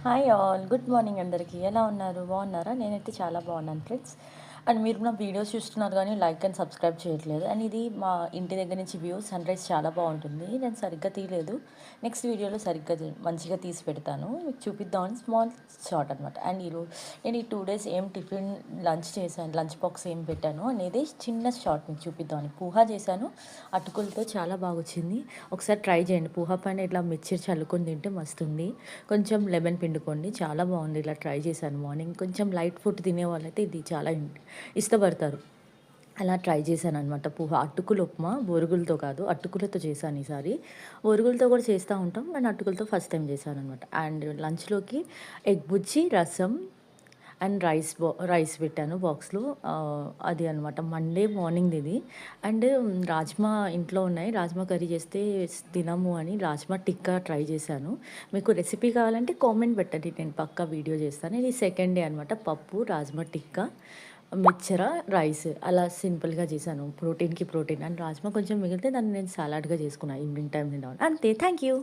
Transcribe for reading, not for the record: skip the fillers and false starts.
Hi all. Good morning అందరికీ. ఎలా ఉన్నారు? బాగున్నారా? నేనైతే చాలా బాగున్నాను ఫ్రెండ్స్. అండ్ మీరు నా వీడియోస్ చూస్తున్నారు కానీ లైక్ అండ్ సబ్స్క్రైబ్ చేయట్లేదు. అండ్ ఇది మా ఇంటి దగ్గర నుంచి వ్యూ సన్‌రైజ్ చాలా బాగుంటుంది. నేను సరిగ్గా తీయలేదు. నెక్స్ట్ వీడియోలో సరిగ్గా మంచిగా తీసి పెడతాను. మీకు చూపిద్దామని స్మాల్ షాట్ అనమాట. అండ్ నేను ఈ 2 డేస్ ఏం టిఫిన్, లంచ్ చేశాను, లంచ్ బాక్స్ ఏం పెట్టాను అనేది చిన్న షాట్ మీకు చూపిద్దామని. పూహా చేశాను. అటుకులతో చాలా బాగా వచ్చింది. ఒకసారి ట్రై చేయండి. పూహా పైన ఇట్లా మిర్చి చల్లుకొని తింటే మస్తుంది. కొంచెం లెమన్ పిండుకోండి, చాలా బాగుంది. ఇలా ట్రై చేశాను మార్నింగ్. కొంచెం లైట్ ఫుడ్ తినే వాళ్ళైతే ఇది చాలా ఇష్టపడతారు. అలా ట్రై చేశాననమాట. అటుకులు ఉప్మా, బొరుగులతో కాదు, అటుకులతో చేశాను ఈసారి. బొరుగులతో కూడా చేస్తూ ఉంటాం, కానీ అటుకులతో ఫస్ట్ టైం చేశాననమాట. అండ్ లంచ్‌లోకి ఎగ్ బుజ్జి, రసం అండ్ రైస్ పెట్టాను బాక్స్‌లో. అది అనమాట మండే మార్నింగ్‌ది ఇది. అండ్ రాజ్మా ఇంట్లో ఉన్నాయి. రాజ్మా కర్రీ చేస్తే తినము అని రాజ్మా టిక్కా ట్రై చేశాను. మీకు రెసిపీ కావాలంటే కామెంట్ పెట్టండి, నేను పక్కా వీడియో చేస్తాను. ఇది సెకండ్ డే అనమాట. పప్పు, రాజ్మా టిక్కా, మిక్చర, రైస్ అలా సింపుల్‌గా చేశాను. ప్రోటీన్‌కి ప్రోటీన్. అండ్ రాజ్మా కొంచెం మిగిలితే దాన్ని నేను సలాడ్‌గా చేసుకున్నా ఈవినింగ్ టైమ్ తిందామని. అంతే. Thank you.